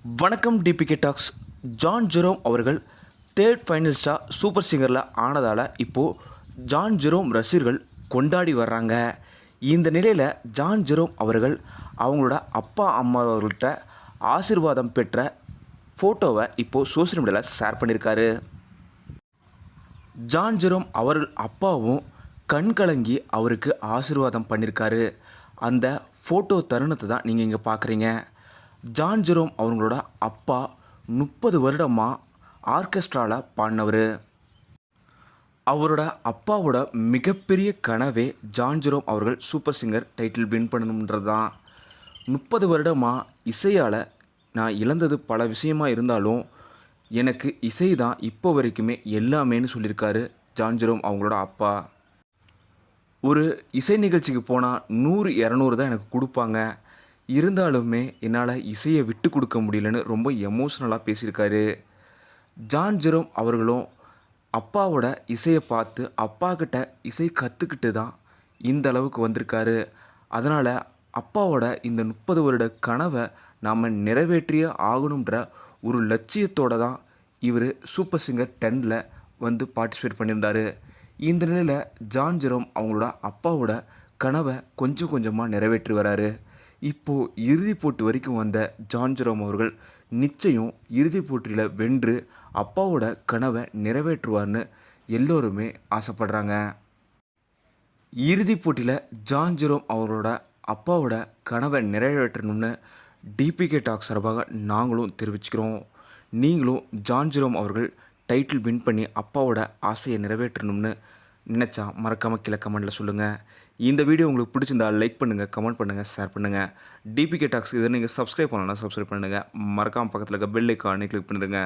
வணக்கம் DPK tax. John Jerome அவர்கள் third ஃபைனலிஸ்டாக super சிங்கரில் ஆனதால் இப்போது ஜான் ஜெரோம் ரசிகர்கள் கொண்டாடி வர்றாங்க. இந்த நிலையில் ஜான் ஜெரோம் அவர்கள் அவங்களோட அப்பா அம்மா அவர்கள்ட்ட ஆசீர்வாதம் பெற்ற ஃபோட்டோவை இப்போது சோஷியல் மீடியாவில் ஷேர் பண்ணியிருக்காரு. ஜான் ஜெரோம் அவர்கள் அப்பாவும் கண் கலங்கி அவருக்கு ஆசீர்வாதம் பண்ணியிருக்காரு. அந்த ஃபோட்டோ தருணத்தை தான் நீங்கள் இங்கே பார்க்குறீங்க. ஜான் ஜெரோம் அவங்களோட அப்பா 30 வருடமாக ஆர்கெஸ்ட்ராவில் பாடினவர். அவரோட அப்பாவோட மிகப்பெரிய கனவே ஜான் ஜெரோம் அவர்கள் சூப்பர் சிங்கர் டைட்டில் வின் பண்ணணுன்றது தான். 30 வருடமாக இசையால் நான் இழந்தது பல விஷயமாக இருந்தாலும் எனக்கு இசை தான் இப்போ வரைக்குமே எல்லாமேன்னு சொல்லியிருக்காரு ஜான் ஜெரோம் அவங்களோட அப்பா. ஒரு இசை நிகழ்ச்சிக்கு போனால் 100-200 தான் எனக்கு கொடுப்பாங்க, இருந்தாலுமே என்னால் இசையை விட்டு கொடுக்க முடியலன்னு ரொம்ப எமோஷ்னலாக பேசியிருக்காரு. ஜான் ஜெரோம் அவர்களும் அப்பாவோட இசையை பார்த்து அப்பாக்கிட்ட இசை கற்றுக்கிட்டு தான் இந்த அளவுக்கு வந்திருக்காரு. அதனால் அப்பாவோட இந்த 30 வருட கனவை நாம் நிறைவேற்றியே ஆகணுன்ற ஒரு லட்சியத்தோடு தான் இவர் சூப்பர் சிங்கர் 10ல் வந்து பார்ட்டிசிபேட் பண்ணியிருந்தார். இந்த நிலையில் ஜான் ஜெரோம் அவங்களோட அப்பாவோட கனவை கொஞ்சம் கொஞ்சமாக நிறைவேற்றி வராரு. இப்போது இறுதிப் போட்டி வரைக்கும் வந்த ஜான் ஜெரோம் அவர்கள் நிச்சயம் இறுதிப் போட்டியில் வென்று அப்பாவோட கனவை நிறைவேற்றுவார்னு எல்லோருமே ஆசைப்படுறாங்க. இறுதிப் போட்டியில் ஜான் ஜெரோம் அவரோட அப்பாவோட கனவை நிறைவேற்றணும்னு டிபிகே டாக்ஸ் சார்பாக நாங்களும் தெரிவிச்சுக்கிறோம். நீங்களும் ஜான் ஜெரோம் அவர்கள் டைட்டில் வின் பண்ணி அப்பாவோட ஆசையை நிறைவேற்றணும்னு நினச்சா மறக்காமல் கீழே கமெண்ட்டில் சொல்லுங்கள். இந்த வீடியோ உங்களுக்கு பிடிச்சிருந்தா லைக் பண்ணுங்கள், கமெண்ட் பண்ணுங்கள், ஷேர் பண்ணுங்கள். டிபிகே டாக்ஸ் இதை நீங்கள் சப்ஸ்கிரைப் பண்ணலன்னா சப்ஸ்கிரைப் பண்ணுங்கள். மறக்காமல் பக்கத்தில் இருக்க பெல் ஐக்கானை கிளிக் பண்ணிடுங்க.